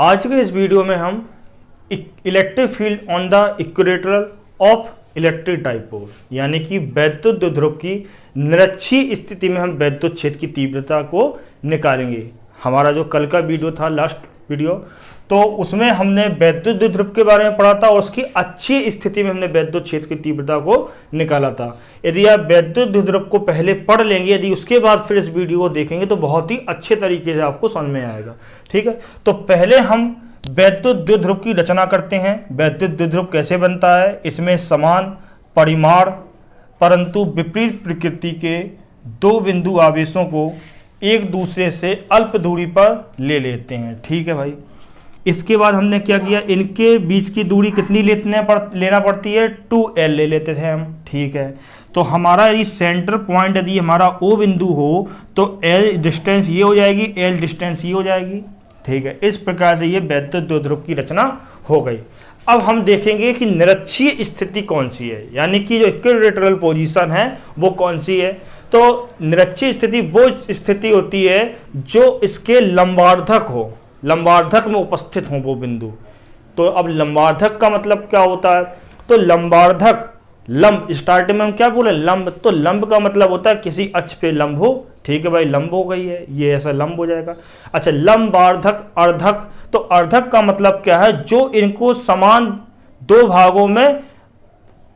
आज के इस वीडियो में हम electric field on the equator of electric dipole यानी कि वैद्युत द्विध्रुव की निरक्षीय स्थिति में हम वैद्युत क्षेत्र की तीव्रता को निकालेंगे। हमारा जो कल का वीडियो था, लास्ट वीडियो, तो उसमें हमने वैद्युत द्विध्रुव के बारे में पढ़ा था और उसकी अच्छी स्थिति में हमने वैद्युत क्षेत्र की तीव्रता को निकाला था। यदि आप वैद्युत द्विध्रुव को पहले पढ़ लेंगे, यदि उसके बाद फिर इस वीडियो को देखेंगे तो बहुत ही अच्छे तरीके से आपको समझ में आएगा। ठीक है, तो पहले हम वैद्युत द्विध्रुव की रचना करते हैं। वैद्युत द्विध्रुव कैसे बनता है? इसमें समान परिमाण परंतु विपरीत प्रकृति के दो बिंदु आवेशों को एक दूसरे से अल्प दूरी पर ले लेते हैं। ठीक है भाई, इसके बाद हमने क्या किया, इनके बीच की दूरी कितनी लेना पड़ती है? 2L ले लेते थे हम। ठीक है, तो हमारा यदि सेंटर पॉइंट यदि हमारा O बिंदु हो तो L डिस्टेंस ये हो जाएगी, L डिस्टेंस ये हो जाएगी। ठीक है, इस प्रकार से ये वैद्युत द्विध्रुव की रचना हो गई। अब हम देखेंगे कि निरक्षीय स्थिति कौन सी है, यानी कि जो इक्विलैटरल पोजीशन है वो कौन सी है। तो निरक्षीय स्थिति वो स्थिति होती है जो इसके लंबार्धक हो, लंबार्धक में उपस्थित हो वो बिंदु। तो अब लंबार्धक का मतलब क्या होता है? तो लंबार्धक, लंब, स्टार्टिंग में हम क्या बोले, लंब। तो लंब का मतलब होता है किसी अक्ष पे लंब हो। ठीक है भाई, लंब हो गई है, ये ऐसा लंब हो जाएगा। अच्छा, लंबार्धक, अर्धक, तो अर्धक का मतलब क्या है? जो इनको समान दो भागों में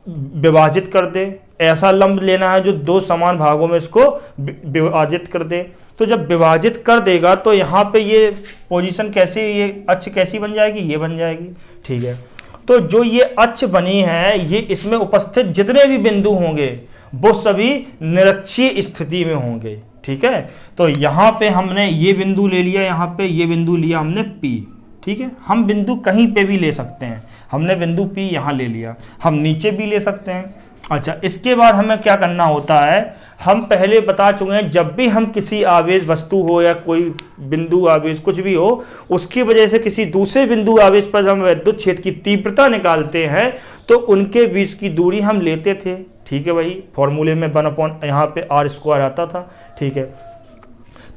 विभाजित कर दे, ऐसा लंब लेना है जो दो समान भागों में इसको विभाजित कर दे। तो जब विभाजित कर देगा तो यहाँ पे ये पोजीशन कैसे, ये अक्ष कैसी बन जाएगी? ये बन जाएगी। ठीक है, तो जो ये अक्ष बनी है, ये इसमें उपस्थित जितने भी बिंदु होंगे वो सभी निरक्षीय स्थिति में होंगे। ठीक है, तो यहाँ पे हमने ये बिंदु ले लिया, यहाँ पे ये बिंदु लिया हमने P। ठीक है, हम बिंदु कहीं पे भी ले सकते हैं। हमने बिंदु P यहाँ ले लिया, हम नीचे भी ले सकते हैं। अच्छा, इसके बाद हमें क्या करना होता है? हम पहले बता चुके हैं, जब भी हम किसी आवेश वस्तु हो या कोई बिंदु आवेश कुछ भी हो, उसकी वजह से किसी दूसरे बिंदु आवेश पर हम वैद्युत क्षेत्र की तीव्रता निकालते हैं तो उनके बीच की दूरी हम लेते थे। ठीक है भाई, फॉर्मूले में 1 यहाँ पे r² आता था। ठीक है,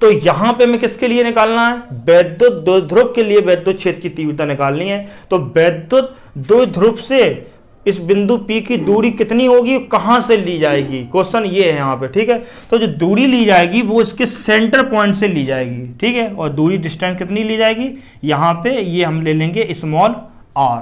तो यहाँ पे हमें किसके लिए निकालना है? वैद्युत द्विध्रुव के लिए वैद्युत क्षेत्र की तीव्रता निकालनी है। तो वैद्युत द्विध्रुव से इस बिंदु P की दूरी कितनी होगी, कहां से ली जाएगी? क्वेश्चन ये है यहाँ पे। ठीक है, तो जो दूरी ली जाएगी वो इसके सेंटर पॉइंट से ली जाएगी। ठीक है, और दूरी डिस्टेंस कितनी ली जाएगी? यहाँ पे ये हम ले लेंगे स्मॉल r।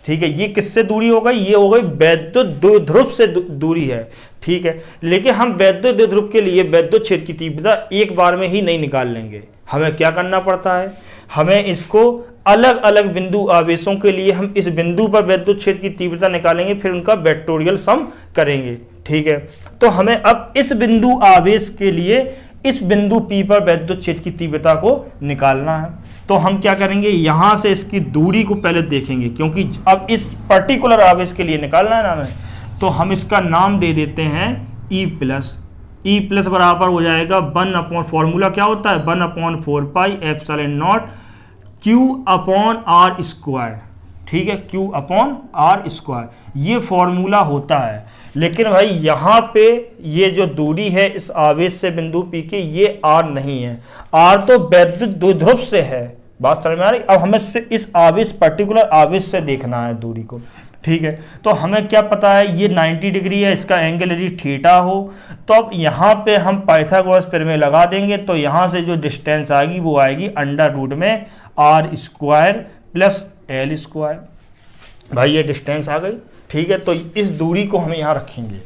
ठीक है, ये किससे दूरी हो गई? ये हो गई वैद्युत द्विध्रुव से दूरी है। ठीक है, लेकिन हम वैद्युत द्विध्रुव के लिए वैद्युत क्षेत्र की तीव्रता एक बार में ही नहीं निकाल लेंगे। हमें क्या करना पड़ता है? हमें इसको अलग अलग बिंदु आवेशों के लिए हम इस बिंदु पर वैद्युत क्षेत्र की तीव्रता निकालेंगे, फिर उनका वेक्टोरियल सम करेंगे। ठीक है, तो हमें अब इस बिंदु आवेश के लिए इस बिंदु P पर वैद्युत क्षेत्र की तीव्रता को निकालना है। तो हम क्या करेंगे, यहां से इसकी दूरी को पहले देखेंगे, क्योंकि अब इस पर्टिकुलर आवेश के लिए निकालना है ना हमें। तो हम इसका नाम दे देते हैं E प्लस बराबर हो जाएगा 1 फॉर्मूला क्या होता है? 1/4 पाई एप्सिलॉन नॉट Q/r²। ठीक है, Q/r², ये फॉर्मूला होता है। लेकिन भाई यहाँ पे ये जो दूरी है इस आवेश से बिंदु P की, ये r नहीं है। r तो वैद्युत द्विध्रुव से है। बात समझ में आ रही? अब हमें इस आवेश, पर्टिकुलर आवेश से देखना है दूरी को। ठीक है, तो हमें क्या पता है, ये 90 डिग्री है, इसका एंगल यदि थीटा हो तो अब यहाँ पे हम पाइथागोरस प्रमेय लगा देंगे। तो यहाँ से जो डिस्टेंस आएगी वो आएगी √ में r² प्लस L²। भाई ये डिस्टेंस आ गई। ठीक है, तो इस दूरी को हम यहाँ रखेंगे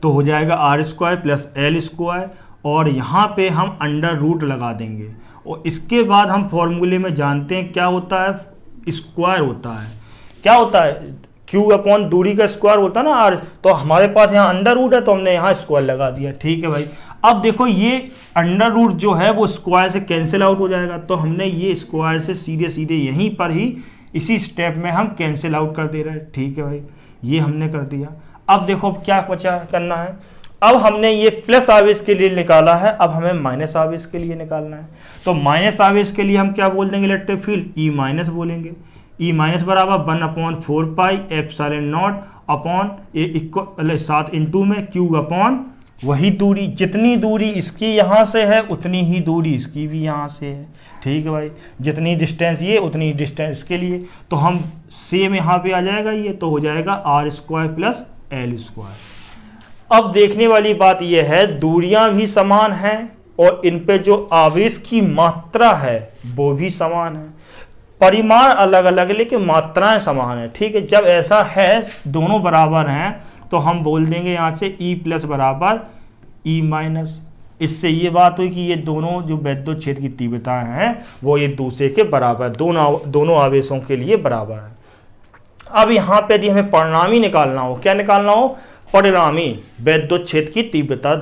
तो हो जाएगा r² प्लस L², और यहाँ पे हम √ लगा देंगे। और इसके बाद हम फॉर्मूले में जानते हैं क्या होता है, स्क्वायर होता है। क्या होता है? Q/ दूरी का स्क्वायर होता है ना r। तो हमारे पास यहाँ √ है तो हमने यहाँ स्क्वायर लगा दिया। ठीक है भाई, अब देखो ये √ जो है वो स्क्वायर से कैंसिल आउट हो जाएगा। तो हमने ये स्क्वायर से सीधे सीधे यहीं पर ही इसी स्टेप में हम कैंसिल आउट कर दे रहे हैं। ठीक है भाई, ये हमने कर दिया। अब देखो क्या बचा करना है। अब हमने ये प्लस आवेश के लिए निकाला है, अब हमें माइनस आवेश के लिए निकालना है। तो माइनस आवेश के लिए हम क्या बोल देंगे? इलेक्ट्रिक फील्ड E- बोलेंगे। E- बराबर 1/4 pi epsilon not upon 7 into में Q/r²। वही दूरी, जितनी दूरी इसकी यहाँ से है उतनी ही दूरी इसकी भी यहाँ से है। ठीक है भाई, जितनी डिस्टेंस ये उतनी डिस्टेंस इसके लिए, तो हम सेम यहाँ पे आ जाएगा ये, तो हो जाएगा R square plus L square. अब देखने वाली बात ये है, दूरियां भी समान हैं और इन पे जो आवेश की मात्रा है वो भी समान है। परिमाण अलग अलग है लेकिन मात्राएं समान है। ठीक है, जब ऐसा है दोनों बराबर हैं तो हम बोल देंगे यहाँ से E प्लस बराबर E माइनस। इससे ये बात हुई कि ये दोनों जो वैद्युत क्षेत्र की तीव्रताएं हैं वो एक दूसरे के बराबर, दोनों आवेशों के लिए बराबर है। अब यहाँ पे यदि हमें परिणामी निकालना हो, क्या निकालना हो? परिणामी वैद्युत क्षेत्र की तीव्रता।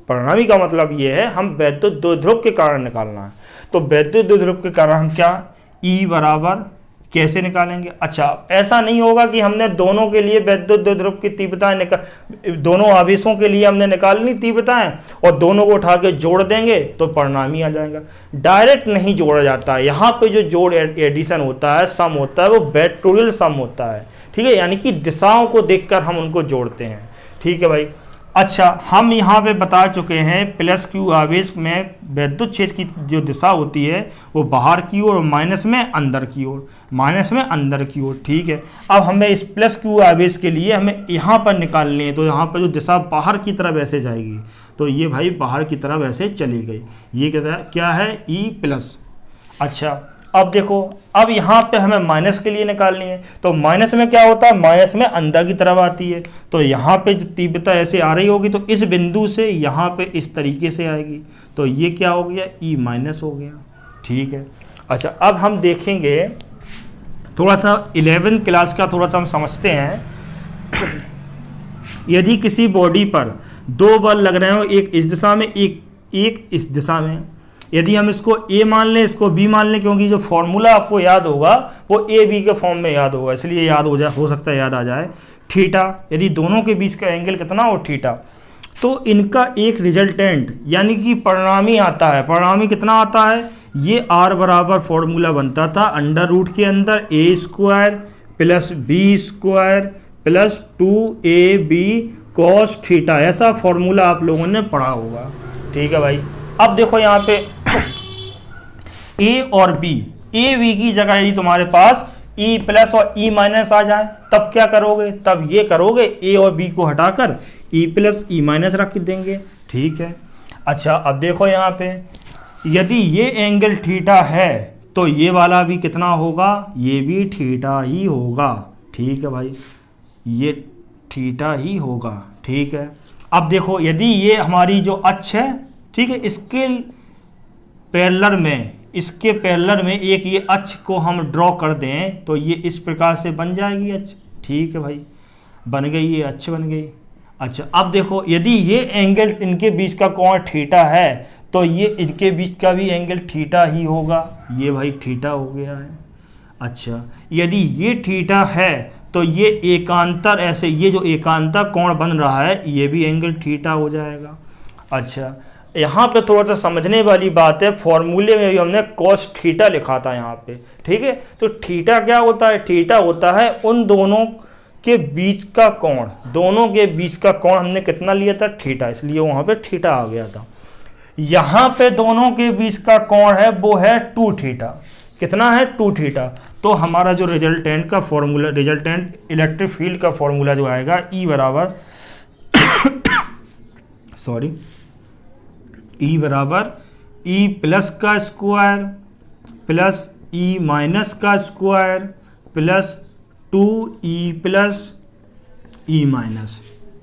परिणामी का मतलब ये है हम वैद्युत द्विध्रुव के कारण निकालना है। तो वैद्युत द्विध्रुव के कारण हम क्या E बराबर कैसे निकालेंगे? अच्छा, ऐसा नहीं होगा कि हमने दोनों के लिए वैद्युत द्विध्रुव की तीव्रताएं दोनों आवेशों के लिए हमने निकालनी तीव्रताएं और दोनों को उठा के जोड़ देंगे तो परिणामी आ जाएगा। डायरेक्ट नहीं जोड़ा जाता है, यहाँ पे जो जोड़ एडिशन होता है, सम होता है, वो वेक्टोरियल सम होता है। ठीक है, यानी कि दिशाओं को देखकर हम उनको जोड़ते हैं। ठीक है भाई। अच्छा, हम यहाँ पे बता चुके हैं प्लस क्यू आवेश में वैद्युत क्षेत्र की जो दिशा होती है वो बाहर की ओर और माइनस में अंदर की ओर, माइनस में अंदर की ओर। ठीक है, अब हमें इस प्लस क्यू आवेश के लिए हमें यहाँ पर निकालनी है, तो यहाँ पर जो दिशा बाहर की तरफ ऐसे जाएगी, तो ये भाई बाहर की तरफ ऐसे चली गई। ये क्या है? E plus. अच्छा, अब देखो, अब यहाँ पे हमें माइनस के लिए निकालनी है, तो माइनस में क्या होता है? माइनस में अंदर की तरफ आती है, तो यहाँ पे जो तीव्रता ऐसे आ रही होगी तो इस बिंदु से यहाँ पे इस तरीके से आएगी, तो ये क्या हो गया? ई माइनस हो गया। ठीक है। अच्छा, अब हम देखेंगे थोड़ा सा 11th क्लास का थोड़ा सा हम समझते हैं। यदि किसी बॉडी पर दो बल लग रहे हो, एक इस दिशा में, एक इस दिशा में, यदि हम इसको A मान लें, इसको B मान लें, क्योंकि जो फॉर्मूला आपको याद होगा वो A B के फॉर्म में याद होगा, इसलिए याद हो सकता है याद आ जाए। थीटा, यदि दोनों के बीच का एंगल कितना हो? थीटा, तो इनका एक रिजल्टेंट यानी कि परिणामी आता है। परिणामी कितना आता है? ये R बराबर फॉर्मूला बनता था अंडर रूट के अंदर A square plus B square plus 2AB cos theta, ऐसा फॉर्मूला आप लोगों ने पढ़ा होगा। ठीक है भाई। अब देखो यहाँ पे A और B, A B की जगह यदि तुम्हारे पास E प्लस और E माइनस आ जाए तब क्या करोगे? तब ये करोगे, A और B को हटाकर E प्लस E माइनस रख देंगे। ठीक है। अच्छा, अब देखो यहाँ पे यदि ये एंगल थीटा है तो ये वाला भी कितना होगा? ये भी थीटा ही होगा। ठीक है भाई, ये थीटा ही होगा। ठीक है। अब देखो, यदि ये हमारी जो अक्ष है, ठीक है, इसके पैरेलल में एक ये अक्ष को हम ड्रॉ कर दें तो ये इस प्रकार से बन जाएगी अक्ष। ठीक है भाई, बन गई, ये अक्ष बन गई। अच्छा, अब देखो, यदि ये एंगल इनके बीच का कोण थीटा है तो ये इनके बीच का भी एंगल थीटा ही होगा। ये भाई थीटा हो गया है। अच्छा, यदि ये थीटा है तो ये एकांतर, ऐसे ये जो एकांतर कोण बन रहा है ये भी एंगल थीटा हो जाएगा। अच्छा, यहाँ पे थोड़ा सा समझने वाली बात है, फॉर्मूले में भी हमने कॉस थीटा लिखा था यहाँ पे। ठीक है, तो थीटा क्या होता है? थीटा होता है उन दोनों के बीच का कोण, दोनों के बीच का कोण हमने कितना लिया था? थीटा, इसलिए वहाँ पे थीटा आ गया था। यहाँ पे दोनों के बीच का कोण है वो है 2 थीटा। कितना है? 2 थीटा। तो हमारा जो रिजल्टेंट का फॉर्मूला, रिजल्टेंट इलेक्ट्रिक फील्ड का फॉर्मूला जो आएगा E बराबर E बराबर E प्लस का स्क्वायर प्लस E माइनस का square plus 2E plus E minus.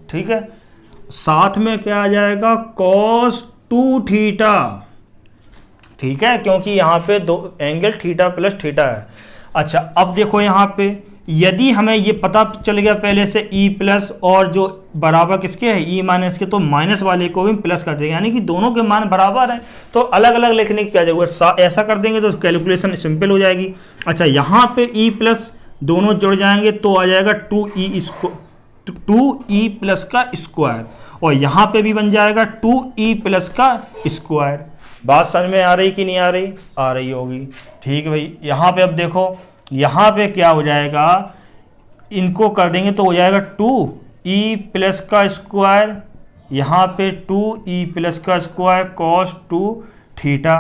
ठीक है, साथ में क्या आ जाएगा? cos 2 theta. ठीक है, क्योंकि यहाँ पे दो एंगल थीटा प्लस थीटा है। अच्छा, अब देखो यहाँ पे यदि हमें ये पता चल गया पहले से E प्लस और जो बराबर किसके है? E माइनस के, तो माइनस वाले को भी प्लस कर देंगे, यानी कि दोनों के मान बराबर हैं, तो अलग अलग लिखने की क्या जरूरत, ऐसा कर देंगे तो कैलकुलेशन सिंपल हो जाएगी। अच्छा, यहाँ पे E प्लस दोनों जुड़ जाएंगे तो आ जाएगा 2E प्लस का स्क्वायर, और यहाँ पे भी बन जाएगा 2E प्लस का स्क्वायर। बात समझ में आ रही कि नहीं आ रही? आ रही होगी। ठीक है भाई, यहाँ पे अब देखो, यहाँ पे क्या हो जाएगा? इनको कर देंगे तो हो जाएगा 2E प्लस का स्क्वायर यहाँ पे 2e प्लस का square cos 2 theta.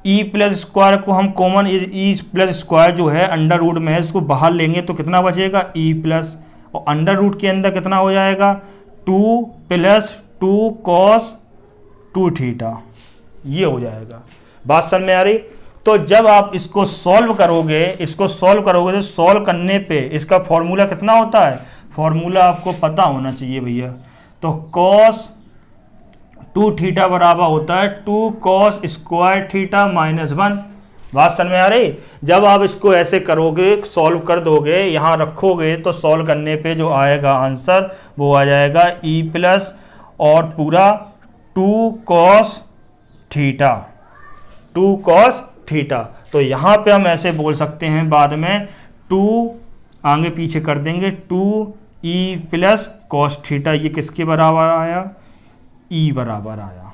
e plus square को हम कॉमन, e प्लस स्क्वायर जो है अंडर रूट में है, इसको बाहर लेंगे तो कितना बचेगा e प्लस, और अंडर रूट के अंदर कितना हो जाएगा 2 प्लस 2 कॉस 2 थीटा, ये हो जाएगा। बात समझ में आ रही? तो जब आप इसको सॉल्व करोगे तो सॉल्व करने पे इसका फॉर्मूला कितना होता है, फॉर्मूला आपको पता होना चाहिए भैया। तो कॉस 2 थीटा बराबर होता है 2 कॉस स्क्वायर थीटा माइनस 1। बात समझ में आ रही? जब आप इसको ऐसे करोगे, सॉल्व कर दोगे, यहाँ रखोगे, तो सॉल्व करने पे जो आएगा आंसर वो आ जाएगा e प्लस और पूरा 2 कॉस थीटा, 2 कॉस थीटा। तो यहाँ पे हम ऐसे बोल सकते हैं बाद में 2 आगे पीछे कर देंगे 2e प्लस कॉस थीटा, ये किसके बराबर आया, e बराबर आया।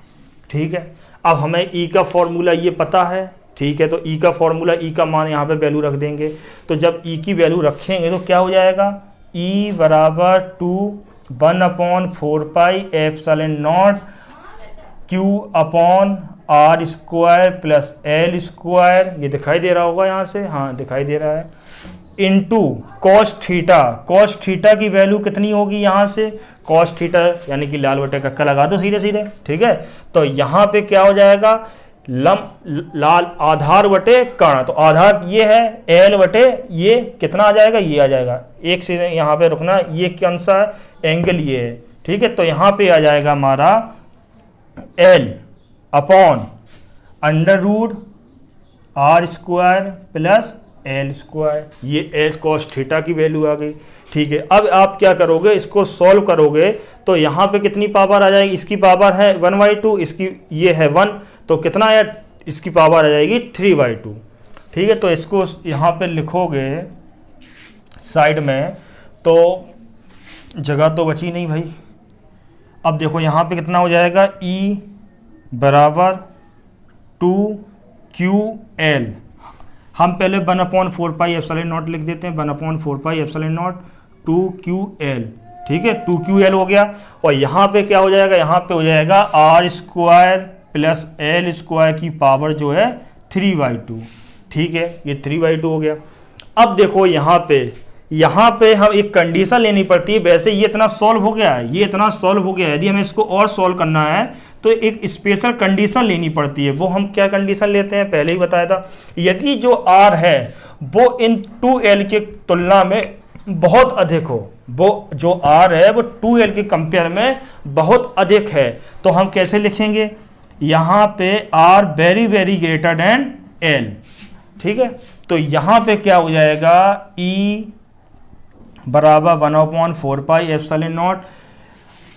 ठीक है, अब हमें e का फॉर्मूला ये पता है। ठीक है, तो e का फॉर्मूला, e का मान यहाँ पे वैल्यू रख देंगे। तो जब e की वैल्यू रखेंगे तो क्या हो जाएगा, e बराबर 1/4 pi epsilon naught q upon R square plus L square, ये दिखाई दे रहा होगा यहाँ से, हाँ दिखाई दे रहा है, into cos theta. Cos theta की वैल्यू कितनी होगी यहाँ से, कॉस थीटा यानी कि लाल बटे कक्का लगा दो सीधे सीधे। ठीक है, तो यहाँ पे क्या हो जाएगा, लाल आधार बटे कर्ण, तो आधार ये है, एल बटे ये कितना आ जाएगा, ये आ जाएगा। एक से यहाँ पे रुकना, ये कौन सा है, एंगल ये है। ठीक है, तो यहाँ पे आ जाएगा हमारा L upon under root R square plus L square, ये एल कॉस थीटा की वैल्यू आ गई। ठीक है, अब आप क्या करोगे, इसको सॉल्व करोगे तो यहाँ पे कितनी पावर आ जाएगी, इसकी पावर है 1/2, इसकी ये है 1, तो कितना है, इसकी पावर आ जाएगी 3/2। ठीक है, तो इसको यहाँ पे लिखोगे साइड में, तो जगह तो बची नहीं भाई। अब देखो यहाँ पे कितना हो जाएगा, e बराबर 2ql, हम पहले 1/4 पाई एप्सिलॉन नॉट लिख देते हैं, 1/4 पाई एप्सिलॉन नॉट 2ql। ठीक है, 2ql हो गया, और यहाँ पे क्या हो जाएगा, यहाँ पे हो जाएगा R square plus L square की पावर जो है 3/2। ठीक है, ये 3/2 हो गया। अब देखो यहाँ पे हम एक कंडीशन लेनी पड़ती है। वैसे ये इतना सॉल्व हो गया है, ये इतना सॉल्व हो गया है, यदि हमें इसको और सॉल्व करना है तो एक स्पेशल कंडीशन लेनी पड़ती है। वो हम क्या कंडीशन लेते हैं, पहले ही बताया था, यदि जो r है वो इन 2l के तुलना में बहुत अधिक हो, वो जो r है वो 2l के कंपेयर में बहुत अधिक है, तो हम कैसे लिखेंगे, यहाँ पे r very very greater than l। ठीक है, तो यहाँ पे क्या हो जाएगा, e बराबर 1/4 पाई एप्सिलॉन नॉट।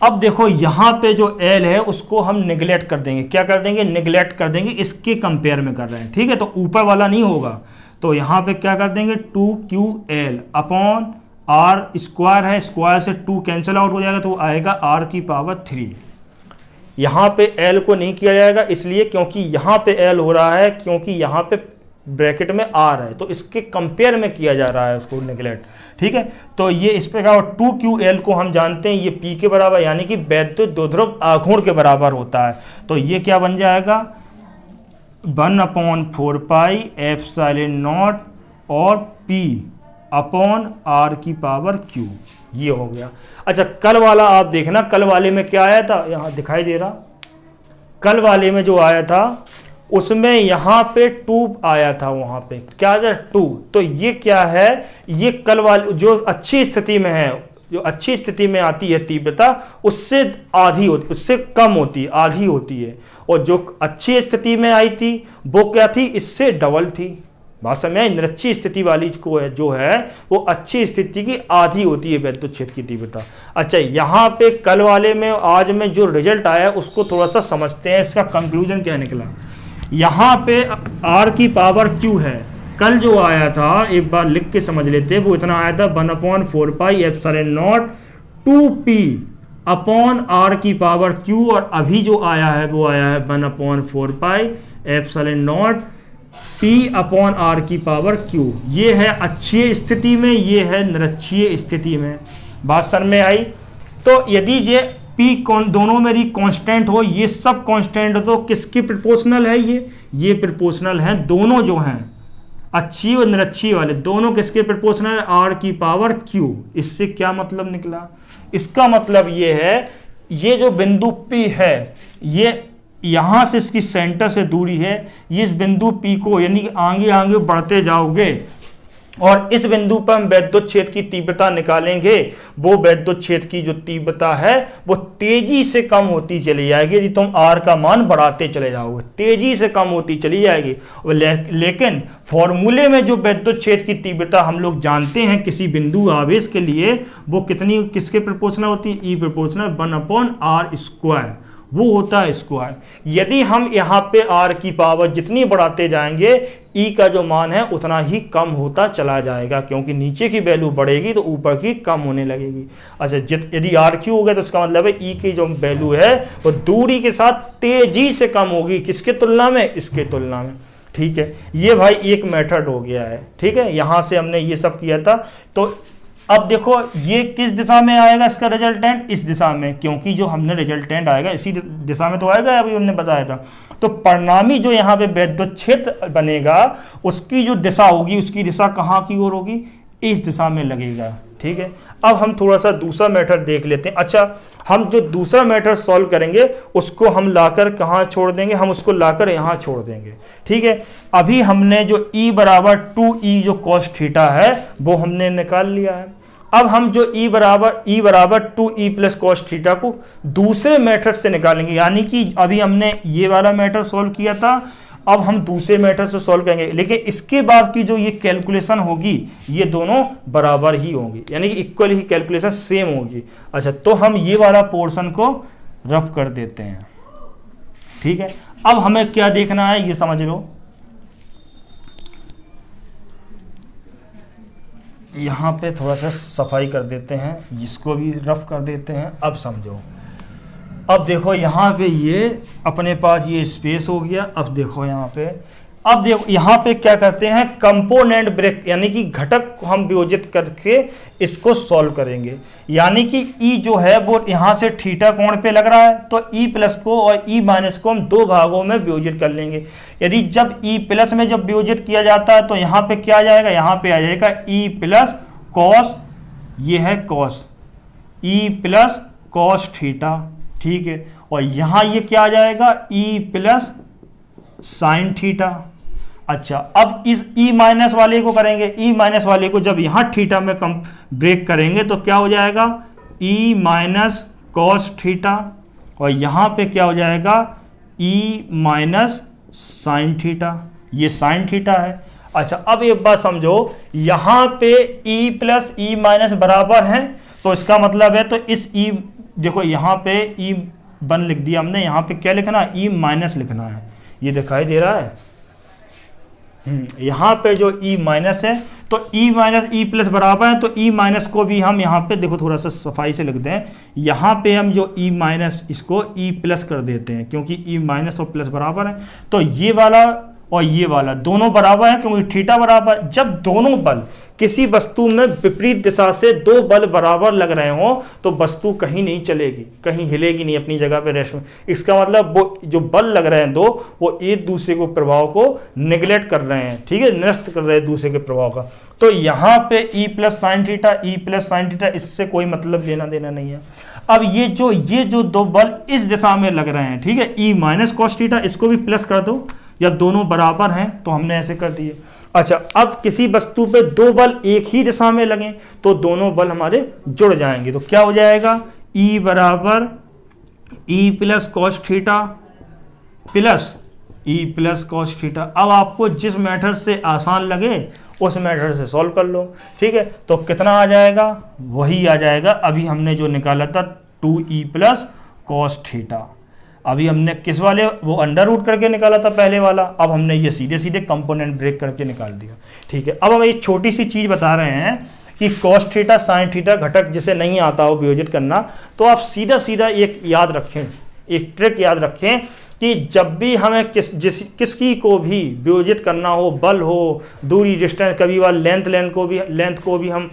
अब देखो यहाँ पे जो L है उसको हम निगलेक्ट कर देंगे, क्या कर देंगे, निगलेक्ट कर देंगे, इसके कंपेयर में कर रहे हैं। ठीक है, तो ऊपर वाला नहीं होगा, तो यहाँ पे क्या कर देंगे 2ql अपॉन आर स्क्वायर है, स्क्वायर से 2 कैंसिल आउट हो जाएगा तो आएगा r की पावर 3। यहाँ पे L को नहीं किया जाएगा इसलिए क्योंकि यहाँ पे L हो रहा है, क्योंकि यहाँ पे ब्रैकेट में r है, तो इसके कंपेयर में किया जा रहा है उसको निगलेक्ट। ठीक है, तो ये इस प्रकार 2ql को हम जानते हैं ये p के बराबर यानी कि वैद्युत द्विध्रुव आघूर्ण के बराबर होता है। तो ये क्या बन जाएगा 1/4 पाई एप्सिलॉन नॉट और p अपॉन r की पावर q, ये हो गया। अच्छा, कल वाला आप देखना, कल वाले में क्या आया था, यहाँ दिखाई दे रहा, कल वाले में जो आया था उसमें यहाँ पे 2 आया था, वहाँ पे क्या था 2, तो ये क्या है, ये कल वाले जो अच्छी स्थिति में है, जो अच्छी स्थिति में आती है तीव्रता उससे आधी होती, उससे कम होती है, आधी होती है, और जो अच्छी स्थिति में आई थी वो क्या थी, इससे डबल थी। बात समझ में, निरक्षी स्थिति वाली को है जो है वो अच्छी स्थिति की आधी होती है वैद्युत क्षेत्र की तीव्रता। अच्छा, यहाँ पे कल वाले में आज में जो रिजल्ट आया उसको थोड़ा सा समझते हैं, इसका कंक्लूजन क्या निकला। यहाँ पे r की पावर q है, कल जो आया था एक बार लिख के समझ लेते, वो इतना आया था 1/4 pi epsilon not 2p upon r की पावर q, और अभी जो आया है वो आया है 1/4 pi epsilon not p upon r की पावर q। ये है अच्छी स्थिति में, ये है निरक्षीय स्थिति में। बात समझ में आई। तो यदि ये पी दोनों मेरी कांस्टेंट हो, ये सब कांस्टेंट हो, तो किसकी प्रोपोर्शनल है? ये प्रोपोर्शनल है, दोनों जो हैं अच्छी और निरक्षी वाले दोनों किसके प्रोपोर्शनल है? आर की पावर क्यू। इससे क्या मतलब निकला? इसका मतलब ये है, ये जो बिंदु P है, ये यहां से इसकी सेंटर से दूरी है, ये इस बिंदु P को यानी कि आगे आगे बढ़ते जाओगे और इस बिंदु पर हम वैद्युत क्षेत्र की तीव्रता निकालेंगे, वो वैद्युत क्षेत्र की जो तीव्रता है वो तेजी से कम होती चली जाएगी यदि तुम R का मान बढ़ाते चले जाओगे, तेजी से कम होती चली जाएगी। लेकिन फॉर्मूले में जो वैद्युत क्षेत्र की तीव्रता हम लोग जानते हैं किसी बिंदु आवेश के लिए, वो कितनी किसके प्रोपोर्शनल होती है? E प्रोपोर्शनल 1/r², वो होता है स्क्वायर। यदि हम यहाँ पे R की पावर जितनी बढ़ाते जाएंगे, E का जो मान है उतना ही कम होता चला जाएगा, क्योंकि नीचे की वैल्यू बढ़ेगी तो ऊपर की कम होने लगेगी। अच्छा, यदि R क्यू हो गया तो इसका मतलब है E की जो वैल्यू है वो दूरी के साथ तेजी से कम होगी, किसके तुलना में? इसके तुलना में। ठीक है, ये भाई एक मेथड हो गया है। ठीक है, यहां से हमने ये सब किया था। तो अब देखो ये किस दिशा में आएगा इसका रिजल्टेंट? इस दिशा में, क्योंकि जो हमने रिजल्टेंट आएगा इसी दिशा में तो आएगा, अभी हमने बताया था। तो परिणामी जो यहाँ पे वैद्युत क्षेत्र बनेगा उसकी जो दिशा होगी, उसकी दिशा कहाँ की ओर होगी? इस दिशा में लगेगा। ठीक है, अब हम थोड़ा सा दूसरा मैटर देख लेते हैं। अच्छा, हम जो दूसरा मैटर सॉल्व करेंगे उसको हम लाकर कहाँ छोड़ देंगे? हम उसको लाकर यहाँ छोड़ देंगे। ठीक है, अभी हमने जो E बराबर 2E जो cos थीटा है वो हमने निकाल लिया है। अब हम जो E बराबर 2E प्लस cos थीटा को दूसरे मेथड से निकालेंगे, यानी कि अभी हमने ये वाला मैटर सॉल्व किया था, अब हम दूसरे मैटर से सॉल्व करेंगे, लेकिन इसके बाद की जो ये कैलकुलेशन होगी ये दोनों बराबर ही होंगी, यानी कि इक्वल ही कैलकुलेशन सेम होगी। अच्छा, तो हम ये वाला पोर्शन को रफ कर देते हैं। ठीक है, अब हमें क्या देखना है ये समझ लो। यहां पे थोड़ा सा सफाई कर देते हैं, इसको भी रफ कर देते हैं। अब समझो, अब देखो यहाँ पे ये अपने पास ये स्पेस हो गया। अब देखो यहाँ पे, अब देखो यहाँ पे क्या करते हैं, कंपोनेंट ब्रेक यानी कि घटक को हम वियोजित करके इसको सॉल्व करेंगे। यानी कि E जो है वो यहाँ से थीटा कोण पे लग रहा है, तो E प्लस को और E माइनस को हम दो भागों में वियोजित कर लेंगे। यदि जब E प्लस में जब वियोजित किया जाता है तो यहाँ पे क्या आ जाएगा? यहाँ पे आ जाएगा E प्लस कॉस, ये है cos, E plus cos theta. ठीक है, और यहां ये क्या आ जाएगा? E plus sine theta. अच्छा, अब इस E माइनस वाले को करेंगे, E माइनस वाले को जब यहां थीटा में कम ब्रेक करेंगे तो क्या हो जाएगा? E माइनस कॉस थीटा, और यहां पे क्या हो जाएगा? E माइनस साइन थीटा, ये साइन थीटा है। अच्छा, अब एक बात समझो, यहां पे E प्लस E माइनस बराबर है, तो इसका मतलब है तो इस E, देखो यहाँ पे E1 लिख दिया हमने, यहाँ पे क्या लिखना है? E माइनस लिखना है। ये दिखाई दे रहा है? यहाँ पे जो E माइनस है तो E माइनस E प्लस बराबर है, तो E माइनस को भी हम यहाँ पे देखो थोड़ा सा सफाई से लिख दें। यहाँ पे हम जो E माइनस इसको E प्लस कर देते हैं, क्योंकि E माइनस और प्लस बराबर है। तो ये वाला और ये वाला दोनों बराबर है, क्योंकि थीटा बराबर। जब दोनों बल किसी वस्तु में विपरीत दिशा से दो बल बराबर लग रहे हो तो वस्तु कहीं नहीं चलेगी, कहीं हिलेगी नहीं, अपनी जगह पे रेस्ट में। इसका मतलब वो जो बल लग रहे हैं दो, वो एक दूसरे को प्रभाव को निगलेक्ट कर रहे हैं। ठीक है, निरस्त कर रहे हैं दूसरे के प्रभाव का। तो यहाँ पे E plus sine theta, E plus sine theta, इससे कोई मतलब लेना देना नहीं है। अब ये जो दो बल इस दिशा में लग रहे हैं, ठीक है, E माइनस कॉस थीटा, इसको भी प्लस कर दो, जब दोनों बराबर हैं तो हमने ऐसे कर दिए। अच्छा, अब किसी वस्तु पे दो बल एक ही दिशा में लगें तो दोनों बल हमारे जुड़ जाएंगे, तो क्या हो जाएगा? E बराबर E plus cos theta plus E plus cos theta. अब आपको जिस मेथड से आसान लगे उस मेथड से सॉल्व कर लो। ठीक है, तो कितना आ जाएगा? वही आ जाएगा अभी हमने जो निकाला था 2E प्लस कॉस थीटा। अभी हमने किस वाले वो अंडर रूट करके निकाला था पहले वाला, अब हमने ये सीधे सीधे कंपोनेंट ब्रेक करके निकाल दिया। ठीक है, अब हम एक छोटी सी चीज़ बता रहे हैं कि कॉस थीटा साइन थीटा घटक जिसे नहीं आता हो वियोजित करना, तो आप सीधा सीधा एक याद रखें, एक ट्रिक याद रखें कि जब भी हमें किसकी को भी वियोजित करना हो, बल हो, दूरी डिस्टेंस, कभी बार लेंथ को भी हम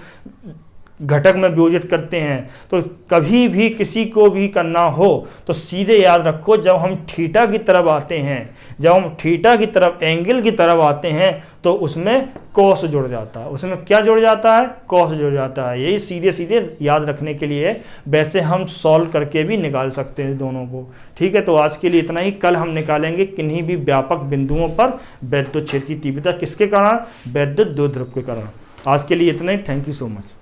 घटक में वियोजित करते हैं। तो कभी भी किसी को भी करना हो तो सीधे याद रखो, जब हम थीटा की तरफ आते हैं, जब हम थीटा की तरफ एंगल की तरफ आते हैं तो उसमें कॉस जुड़ जाता है। उसमें क्या जुड़ जाता है? कॉस जुड़ जाता है। यही सीधे सीधे याद रखने के लिए है। वैसे हम सॉल्व करके भी निकाल सकते हैं दोनों को। ठीक है, तो आज के लिए इतना ही। कल हम निकालेंगे किन्हीं भी व्यापक बिंदुओं पर वैद्युत क्षेत्र की तीव्रता किसके कारण? वैद्युत द्विध्रुव के कारण। आज के लिए इतना ही। Thank you so much.